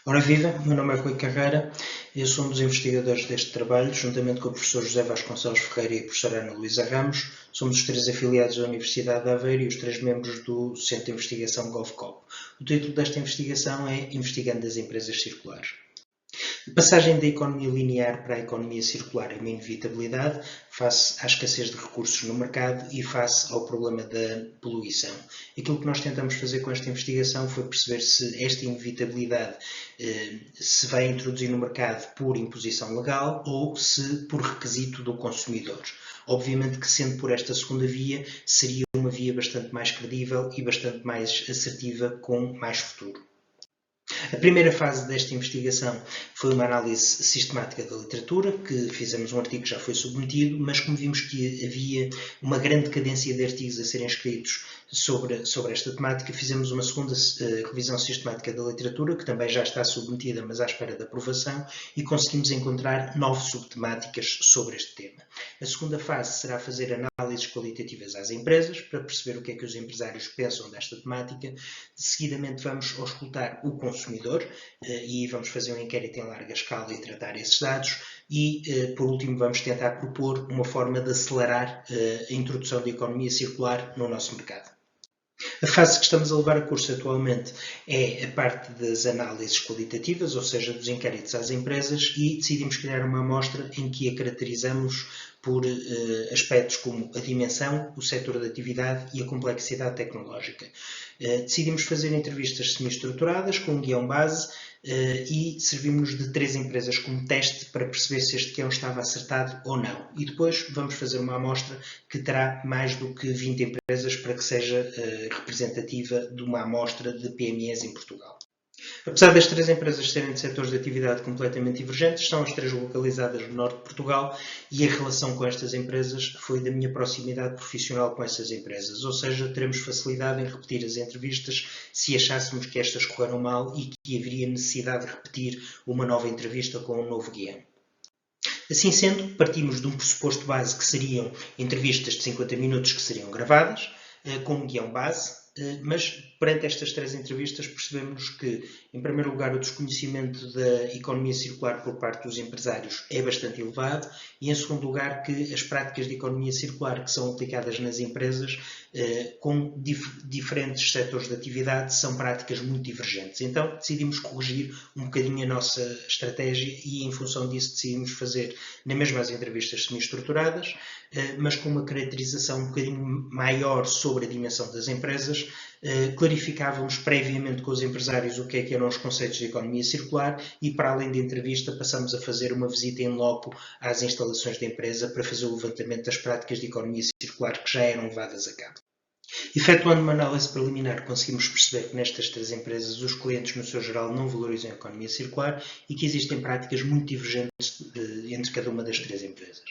Ora viva, meu nome é Rui Carreira, eu sou um dos investigadores deste trabalho, juntamente com o professor José Vasconcelos Ferreira e a professora Ana Luísa Ramos. Somos os três afiliados da Universidade de Aveiro e os três membros do Centro de Investigação GovCop. O título desta investigação é Investigando as Empresas Circulares. A passagem da economia linear para a economia circular é uma inevitabilidade face à escassez de recursos no mercado e face ao problema da poluição. Aquilo que nós tentamos fazer com esta investigação foi perceber se esta inevitabilidade se vai introduzir no mercado por imposição legal ou se por requisito do consumidor. Obviamente que, sendo por esta segunda via, seria uma via bastante mais credível e bastante mais assertiva, com mais futuro. A primeira fase desta investigação foi uma análise sistemática da literatura, que fizemos um artigo que já foi submetido, mas como vimos que havia uma grande cadência de artigos a serem escritos sobre esta temática, fizemos uma segunda revisão sistemática da literatura, que também já está submetida, mas à espera de aprovação, e conseguimos encontrar 9 subtemáticas sobre este tema. A segunda fase será fazer análises qualitativas às empresas, para perceber o que é que os empresários pensam desta temática. Seguidamente vamos auscultar o consumidor e vamos fazer um inquérito em larga escala e tratar esses dados. E, por último, vamos tentar propor uma forma de acelerar a introdução da economia circular no nosso mercado. A fase que estamos a levar a curso atualmente é a parte das análises qualitativas, ou seja, dos inquéritos às empresas, e decidimos criar uma amostra em que a caracterizamos por aspectos como a dimensão, o setor de atividade e a complexidade tecnológica. Decidimos fazer entrevistas semi-estruturadas com um guião base e servimos-nos de 3 empresas como teste para perceber se este guião estava acertado ou não. E depois vamos fazer uma amostra que terá mais do que 20 empresas para que seja representativa de uma amostra de PMEs em Portugal. Apesar das 3 empresas serem de setores de atividade completamente divergentes, são as 3 localizadas no norte de Portugal e a relação com estas empresas foi da minha proximidade profissional com essas empresas, ou seja, teremos facilidade em repetir as entrevistas se achássemos que estas correram mal e que haveria necessidade de repetir uma nova entrevista com um novo guião. Assim sendo, partimos de um pressuposto base que seriam entrevistas de 50 minutos que seriam gravadas, com um guião base, mas perante estas 3 entrevistas percebemos que, em primeiro lugar, o desconhecimento da economia circular por parte dos empresários é bastante elevado e, em segundo lugar, que as práticas de economia circular que são aplicadas nas empresas com diferentes setores de atividade são práticas muito divergentes. Então decidimos corrigir um bocadinho a nossa estratégia e, em função disso, decidimos fazer na mesma as entrevistas semi-estruturadas, mas com uma caracterização um bocadinho maior sobre a dimensão das empresas. Clarificávamos previamente com os empresários o que eram os conceitos de economia circular e, para além da entrevista, passamos a fazer uma visita em loco às instalações da empresa para fazer o levantamento das práticas de economia circular que já eram levadas a cabo. Efetuando uma análise preliminar, conseguimos perceber que nestas 3 empresas os clientes, no seu geral, não valorizam a economia circular e que existem práticas muito divergentes entre cada uma das 3 empresas.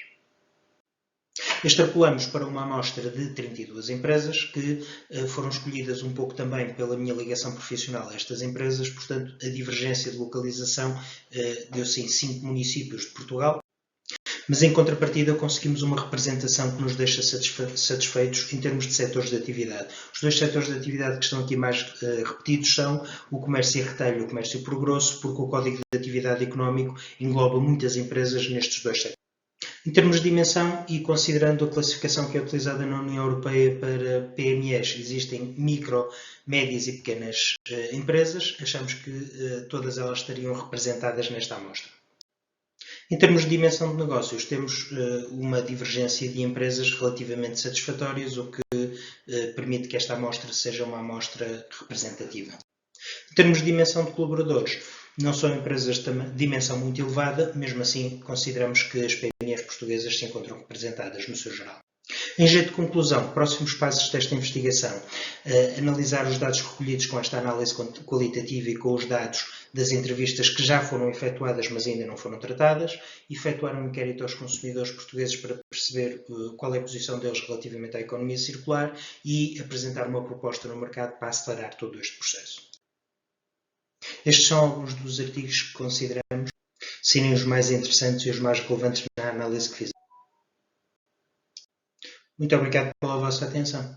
Extrapolamos para uma amostra de 32 empresas que foram escolhidas um pouco também pela minha ligação profissional a estas empresas, portanto a divergência de localização deu-se em 5 municípios de Portugal, mas em contrapartida conseguimos uma representação que nos deixa satisfeitos em termos de setores de atividade. Os 2 setores de atividade que estão aqui mais repetidos são o comércio e retalho e o comércio por grosso, porque o Código de Atividade Económico engloba muitas empresas nestes 2 setores. Em termos de dimensão e considerando a classificação que é utilizada na União Europeia para PMEs, existem micro, médias e pequenas empresas, achamos que todas elas estariam representadas nesta amostra. Em termos de dimensão de negócios, temos uma divergência de empresas relativamente satisfatórias, o que permite que esta amostra seja uma amostra representativa. Em termos de dimensão de colaboradores, não são empresas de dimensão muito elevada, mesmo assim consideramos que as PMEs portuguesas se encontram representadas no seu geral. Em jeito de conclusão, próximos passos desta investigação, analisar os dados recolhidos com esta análise qualitativa e com os dados das entrevistas que já foram efetuadas, mas ainda não foram tratadas, efetuar um inquérito aos consumidores portugueses para perceber qual é a posição deles relativamente à economia circular e apresentar uma proposta no mercado para acelerar todo este processo. Estes são alguns dos artigos que consideramos serem os mais interessantes e os mais relevantes na análise que fizemos. Muito obrigado pela vossa atenção.